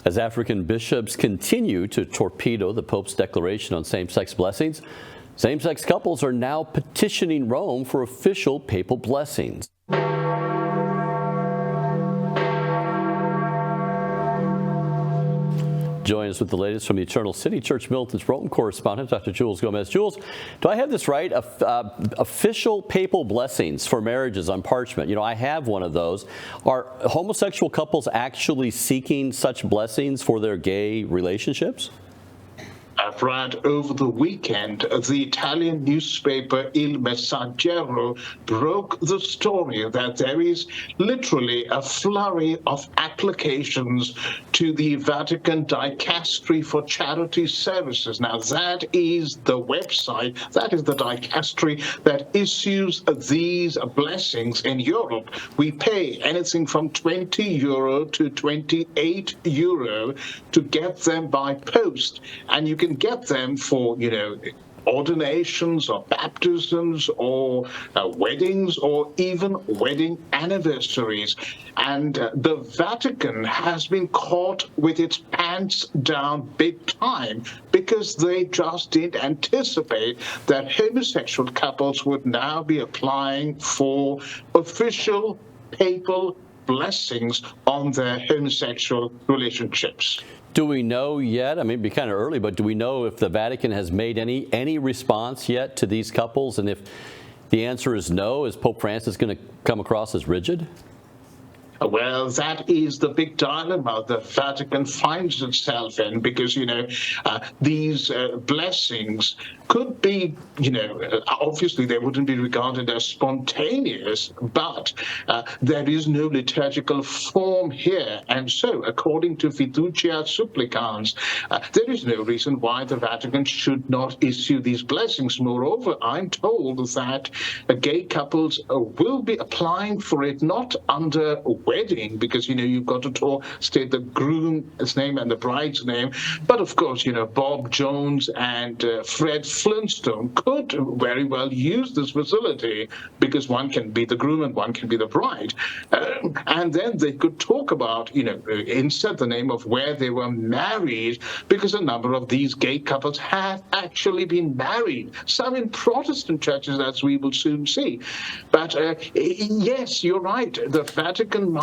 As African bishops continue to torpedo the Pope's declaration on same-sex blessings, same-sex couples are now petitioning Rome for official papal blessings. Join us with the latest from the Eternal City. Church Militant's Rome correspondent, Dr. Jules Gomes. Jules, do I have this right? Official papal blessings for marriages on parchment. You know, I have one of those. Are homosexual couples actually seeking such blessings for their gay relationships? Brad, over the weekend, the Italian newspaper Il Messaggero broke the story that there is literally a flurry of applications to the Vatican Dicastery for Charity Services. Now, that is the website, that is the dicastery that issues these blessings in Europe. We pay anything from €20 to €28 to get them by post, and you can get them for, ordinations or baptisms or weddings or even wedding anniversaries. And the Vatican has been caught with its pants down big time because they just didn't anticipate that homosexual couples would now be applying for official papal blessings on their homosexual relationships. Do we know yet? I mean, it'd be kind of early, but do we know if the Vatican has made any response yet to these couples? And if the answer is no, is Pope Francis going to come across as rigid? Well, that is the big dilemma the Vatican finds itself in because, these blessings could be, obviously they wouldn't be regarded as spontaneous, but there is no liturgical form here. And so, according to Fiducia Supplicans, there is no reason why the Vatican should not issue these blessings. Moreover, I'm told that gay couples will be applying for it not under wedding, because you've got to state the groom's name and the bride's name, but of course Bob Jones and Fred Flintstone could very well use this facility because one can be the groom and one can be the bride, and then they could talk about insert the name of where they were married, because a number of these gay couples have actually been married, some in Protestant churches, as we will soon see. But yes, you're right, the Vatican might,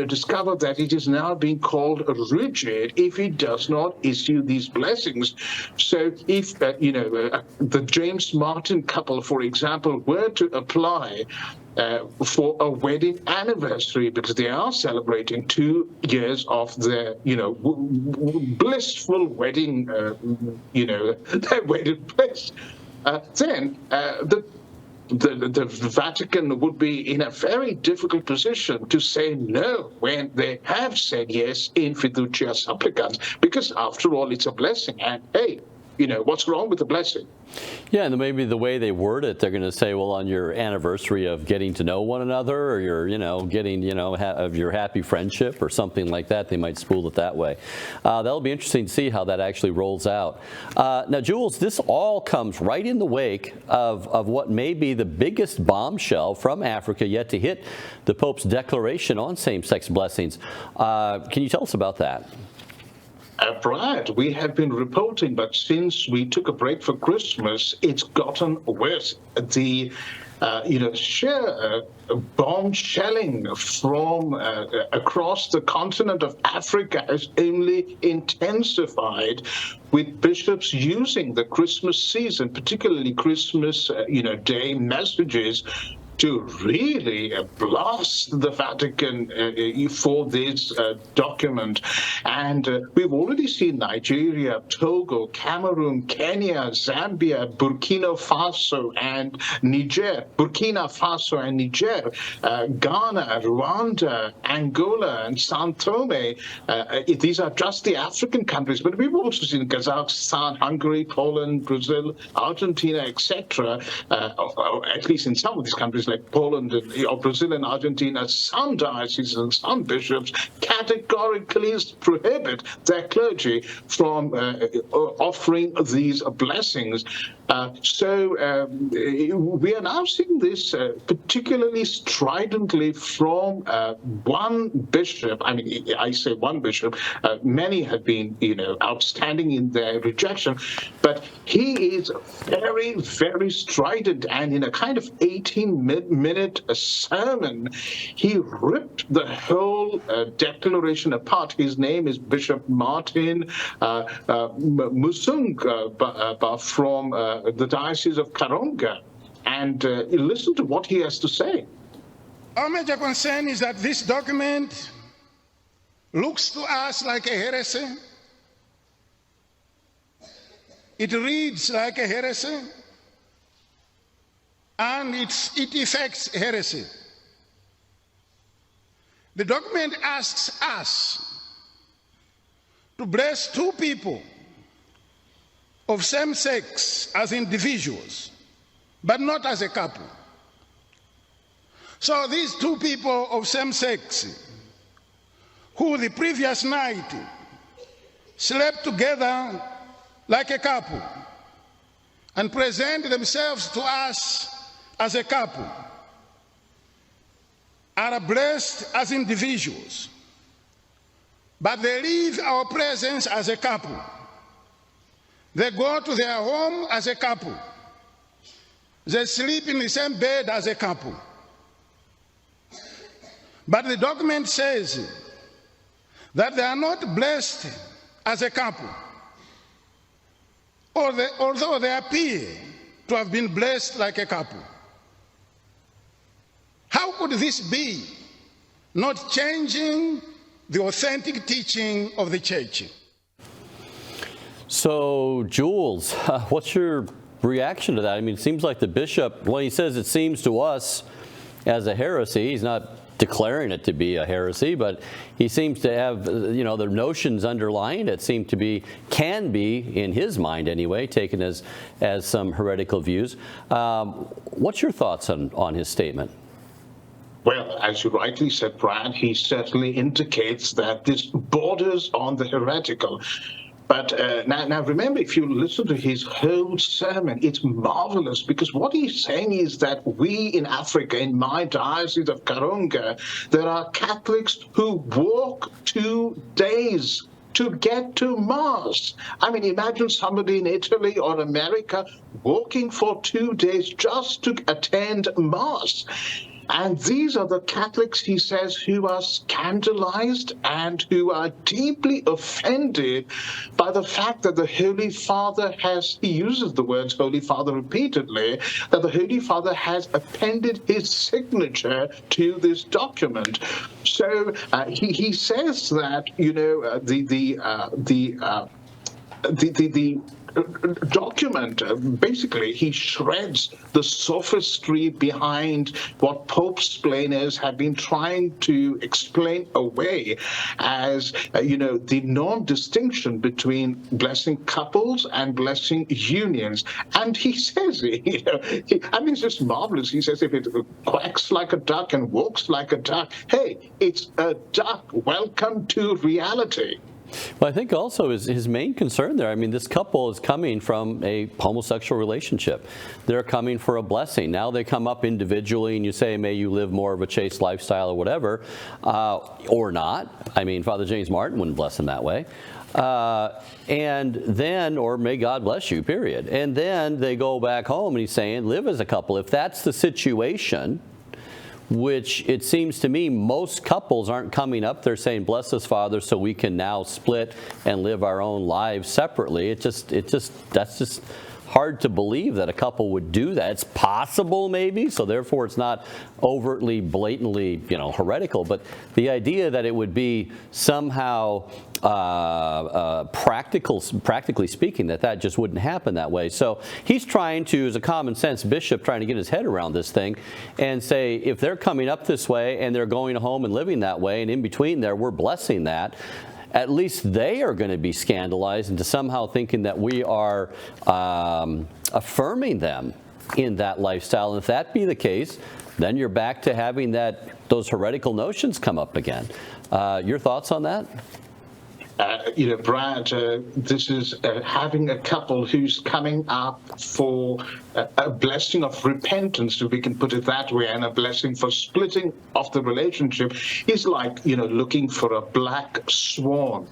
discover that it is now being called rigid if it does not issue these blessings. So if, the James Martin couple, for example, were to apply for a wedding anniversary because they are celebrating 2 years of their, blissful wedding, their wedding bliss, then the Vatican would be in a very difficult position to say no when they have said yes in Fiducia Supplicans, because after all, it's a blessing. And hey, what's wrong with the blessing? Yeah, and maybe the way they word it, they're going to say, well, on your anniversary of getting to know one another, or your, getting, of your happy friendship or something like that, they might spool it that way. That'll be interesting to see how that actually rolls out. Now, Jules, this all comes right in the wake of what may be the biggest bombshell from Africa yet to hit the Pope's declaration on same-sex blessings. Can you tell us about that? Brad, we have been reporting, but since we took a break for Christmas, it's gotten worse. The sheer bomb shelling from across the continent of Africa has only intensified, with bishops using the Christmas season, particularly Christmas, Day messages, to really blast the Vatican for this document. And we've already seen Nigeria, Togo, Cameroon, Kenya, Zambia, Burkina Faso and Niger, Ghana, Rwanda, Angola, and Sao Tome. These are just the African countries, but we've also seen Kazakhstan, Hungary, Poland, Brazil, Argentina, etc. At least in some of these countries, countries like Poland or Brazil and Argentina, some dioceses and some bishops categorically prohibit their clergy from offering these blessings. We are now seeing this particularly stridently from one bishop. I mean, I say one bishop. Many have been, outstanding in their rejection, but he is very, very strident. And in a kind of 18-minute sermon, he ripped the whole declaration apart. His name is Bishop Martin Mtumbuka from the Diocese of Karonga. And listen to what he has to say. Our major concern is that this document looks to us like a heresy. It reads like a heresy, and it effects heresy. The document asks us to bless two people of same sex as individuals, but not as a couple. So these two people of same sex who the previous night slept together like a couple and present themselves to us as a couple are blessed as individuals, but they leave our presence as a couple. They go to their home as a couple. They sleep in the same bed as a couple. But the document says that they are not blessed as a couple, although they appear to have been blessed like a couple. How could this be not changing the authentic teaching of the Church? So, Jules, what's your reaction to that? I mean, it seems like the bishop, when he says it seems to us as a heresy, he's not declaring it to be a heresy, but he seems to have, the notions underlying it seem to be, can be, in his mind anyway, taken as some heretical views. What's your thoughts on his statement? Well, as you rightly said, Brad, he certainly indicates that this borders on the heretical. But now remember, if you listen to his whole sermon, it's marvelous, because what he's saying is that we in Africa, in my diocese of Karonga, there are Catholics who walk 2 days to get to Mass. I mean, imagine somebody in Italy or America walking for 2 days just to attend Mass. And these are the Catholics, he says, who are scandalized and who are deeply offended by the fact that the Holy Father he uses the words Holy Father repeatedly, that the Holy Father has appended his signature to this document. So he says that, the document, basically, he shreds the sophistry behind what Pope-splainers have been trying to explain away as, the non-distinction between blessing couples and blessing unions. And he says, it's just marvelous. He says, if it quacks like a duck and walks like a duck, hey, it's a duck. Welcome to reality. Well, I think also his main concern there, I mean, this couple is coming from a homosexual relationship. They're coming for a blessing. Now they come up individually and you say, may you live more of a chaste lifestyle or whatever, or not. I mean, Father James Martin wouldn't bless them that way. And then, or may God bless you, period. And then they go back home and he's saying, live as a couple. If that's the situation, which it seems to me most couples aren't coming up there saying, bless us, Father, so we can now split and live our own lives separately. That's just hard to believe that a couple would do that. It's possible, maybe, so therefore it's not overtly, blatantly, heretical. But the idea that it would be somehow practically speaking, that just wouldn't happen that way. So he's trying to, as a common sense bishop, trying to get his head around this thing and say, if they're coming up this way and they're going home and living that way, and in between there we're blessing that, at least they are going to be scandalized into somehow thinking that we are affirming them in that lifestyle. And if that be the case, then you're back to having those heretical notions come up again. Your thoughts on that? Brad, this is having a couple who's coming up for a blessing of repentance, if we can put it that way, and a blessing for splitting of the relationship is like, looking for a black swan,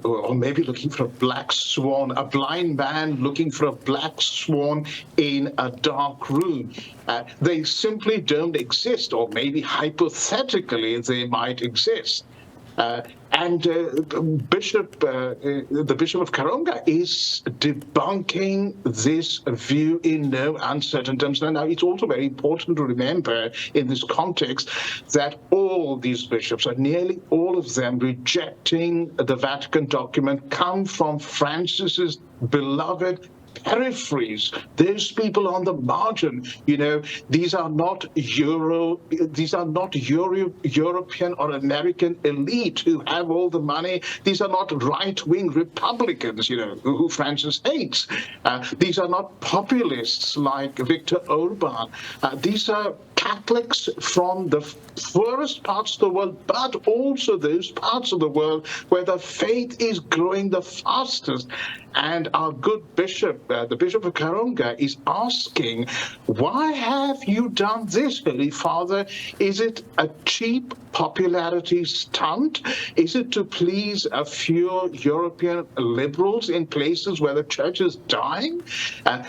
or maybe looking for a black swan, a blind man looking for a black swan in a dark room. They simply don't exist, or maybe hypothetically they might exist. And the Bishop of Karonga is debunking this view in no uncertain terms. Now, it's also very important to remember in this context that all these bishops, or nearly all of them, rejecting the Vatican document, come from Francis's beloved peripheries, those people on the margin. These are not European or American elite who have all the money. These are not right-wing Republicans, who Francis hates. These are not populists like Viktor Orban. These are Catholics from the poorest parts of the world, but also those parts of the world where the faith is growing the fastest. And our good bishop, the Bishop of Karonga, is asking, why have you done this, Holy Father? Is it a cheap popularity stunt? Is it to please a few European liberals in places where the church is dying?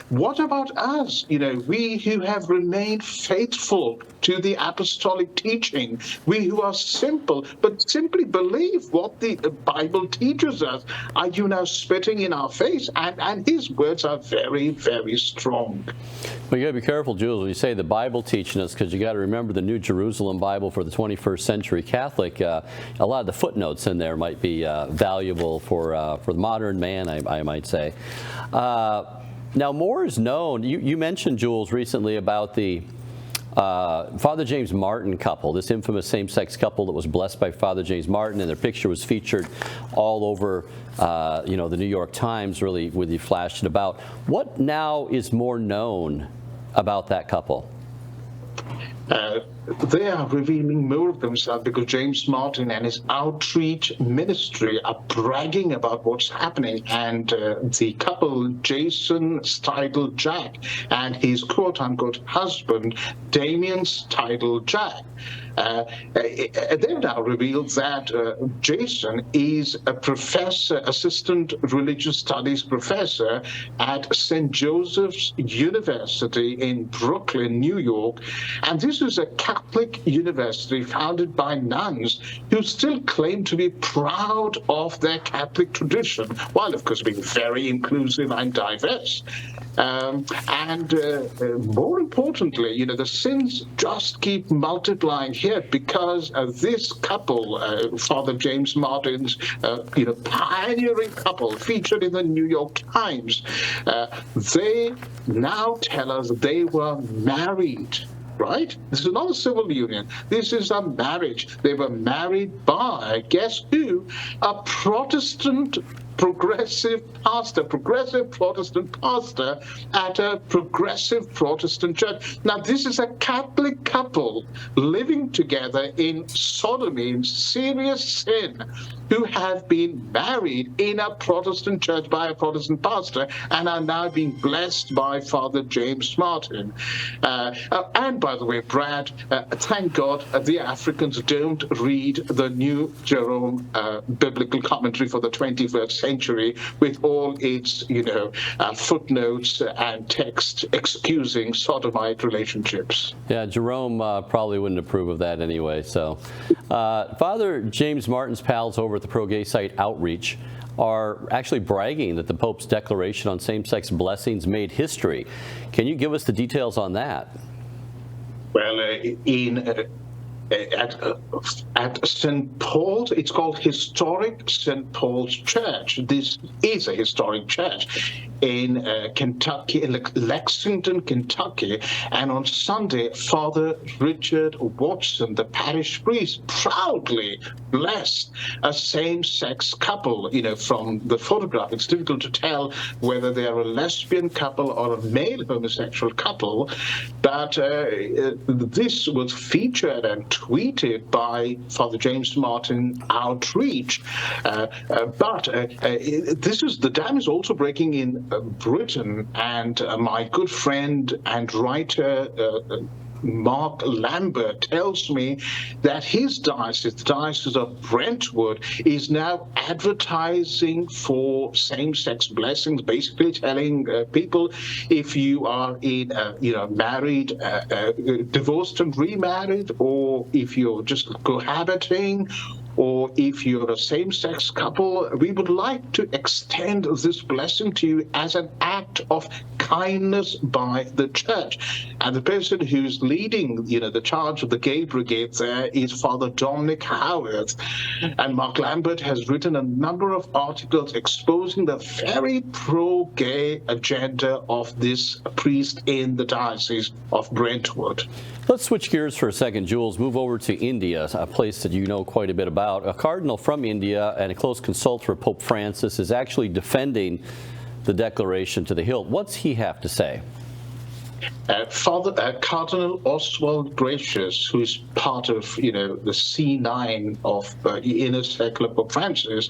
What about us? We who have remained faithful to the apostolic teaching, we who are simple, but simply believe what the Bible teaches us. Are you now spitting in our face? And his words are very, very strong. Well, you got to be careful, Jules, when you say the Bible teaching us, because you got to remember the New Jerusalem Bible for the 21st century Catholic. A lot of the footnotes in there might be valuable for the modern man, I might say. Now, more is known. You mentioned, Jules, recently about the Father James Martin couple, this infamous same-sex couple that was blessed by Father James Martin, and their picture was featured all over, the New York Times, really, with you flashed it about. What now is more known about that couple? They are revealing more of themselves because James Martin and his outreach ministry are bragging about what's happening. And the couple, Jason Stidle Jack, and his quote-unquote husband, Damien Stidle Jack, they've now revealed that Jason is a professor, assistant religious studies professor at St. Joseph's University in Brooklyn, New York. And this is a Catholic university founded by nuns who still claim to be proud of their Catholic tradition, while, of course, being very inclusive and diverse. And more importantly, the sins just keep multiplying here because this couple, Father James Martin's, pioneering couple featured in the New York Times, they now tell us they were married. Right? This is not a civil union. This is a marriage. They were married by, guess who? A Protestant progressive Protestant pastor at a progressive Protestant church. Now, this is a Catholic couple living together in sodomy, in serious sin, who have been married in a Protestant church by a Protestant pastor and are now being blessed by Father James Martin. And by the way, Brad, thank God the Africans don't read the New Jerome Biblical Commentary for the 21st century with all its, footnotes and text excusing sodomite relationships. Yeah, Jerome probably wouldn't approve of that anyway. So, Father James Martin's pals over at the pro-gay site Outreach are actually bragging that the Pope's declaration on same-sex blessings made history. Can you give us the details on that? Well, at St. Paul's, it's called Historic St. Paul's Church. This is a historic church. in Kentucky, Lexington, Kentucky, and on Sunday, Father Richard Watson, the parish priest, proudly blessed a same-sex couple. From the photograph, it's difficult to tell whether they are a lesbian couple or a male homosexual couple, but this was featured and tweeted by Father James Martin Outreach. But the dam is also breaking in Britain, and my good friend and writer Mark Lambert tells me that his diocese, the Diocese of Brentwood, is now advertising for same-sex blessings, basically telling people if you are in, married, divorced and remarried, or if you're just cohabiting, or if you're a same-sex couple, we would like to extend this blessing to you as an act of kindness by the Church. And the person who's leading, the charge of the gay brigade there is Father Dominic Howard. And Mark Lambert has written a number of articles exposing the very pro-gay agenda of this priest in the Diocese of Brentwood. Let's switch gears for a second, Jules. Move over to India, a place that you know quite a bit about. A cardinal from India and a close consultant for Pope Francis is actually defending the declaration to the hilt. What's he have to say? Cardinal Oswald Gracious, who is part of, the C9 of Inner Circle of Pope Francis,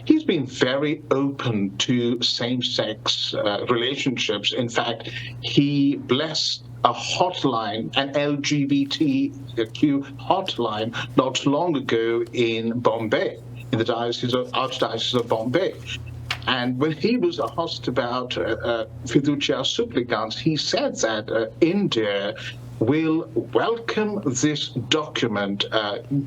he's been very open to same-sex relationships. In fact, he blessed a hotline, an LGBTQ hotline, not long ago in Bombay, in the Archdiocese of Bombay. And when he was asked about fiducia supplicans, he said that India will welcome this document.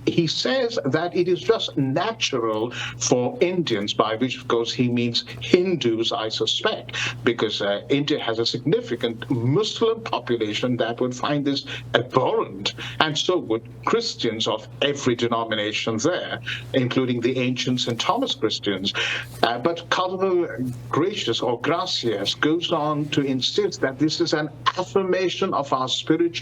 He says that it is just natural for Indians, by which, of course, he means Hindus, I suspect, because India has a significant Muslim population that would find this abhorrent, and so would Christians of every denomination there, including the ancient St. Thomas Christians. But Cardinal Gracias goes on to insist that this is an affirmation of our spirituality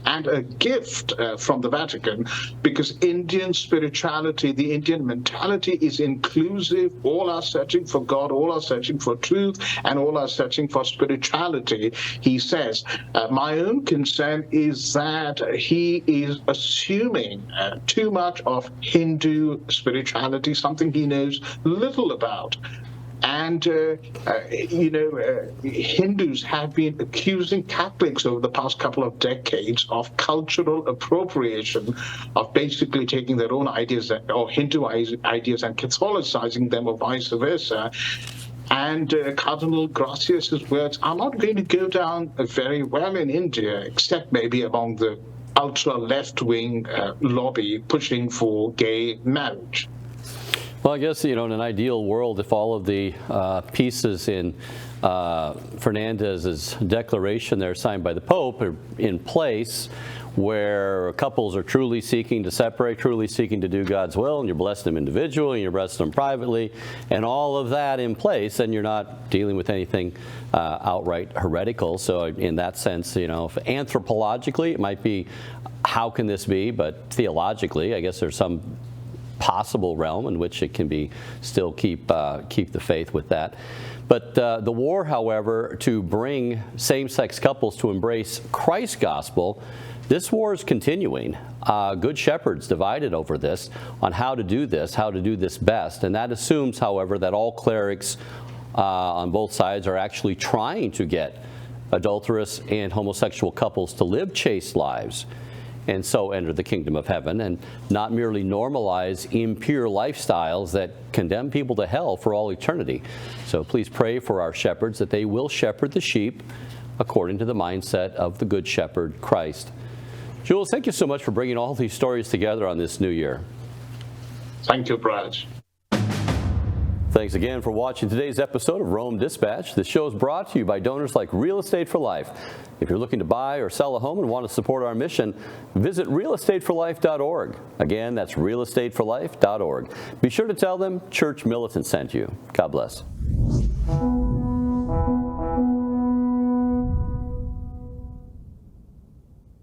and a gift from the Vatican, because Indian spirituality, the Indian mentality is inclusive. All are searching for God, all are searching for truth, and all are searching for spirituality. He says, my own concern is that he is assuming too much of Hindu spirituality, something he knows little about. And, Hindus have been accusing Catholics over the past couple of decades of cultural appropriation, of basically taking their own ideas or Hindu ideas and Catholicizing them, or vice versa. And Cardinal Gracias' words are not going to go down very well in India, except maybe among the ultra-left-wing lobby pushing for gay marriage. Well, I guess, in an ideal world, if all of the pieces in Fernandez's declaration there signed by the Pope are in place, where couples are truly seeking to separate, truly seeking to do God's will, and you're blessing them individually, and you're blessing them privately, and all of that in place, then you're not dealing with anything outright heretical. So in that sense, anthropologically, it might be, how can this be? But theologically, I guess there's some possible realm in which it can be still keep the faith with that. But the war, however, to bring same-sex couples to embrace Christ's gospel, this war is continuing. Good shepherds divided over this, on how to do this best. And that assumes, however, that all clerics on both sides are actually trying to get adulterous and homosexual couples to live chaste lives, and so enter the kingdom of heaven, and not merely normalize impure lifestyles that condemn people to hell for all eternity. So please pray for our shepherds, that they will shepherd the sheep according to the mindset of the Good Shepherd, Christ. Jules, thank you so much for bringing all these stories together on this new year. Thank you, Brad. Thanks again for watching today's episode of Rome Dispatch. This show is brought to you by donors like Real Estate for Life. If you're looking to buy or sell a home and want to support our mission, visit realestateforlife.org. Again, that's realestateforlife.org. Be sure to tell them Church Militant sent you. God bless.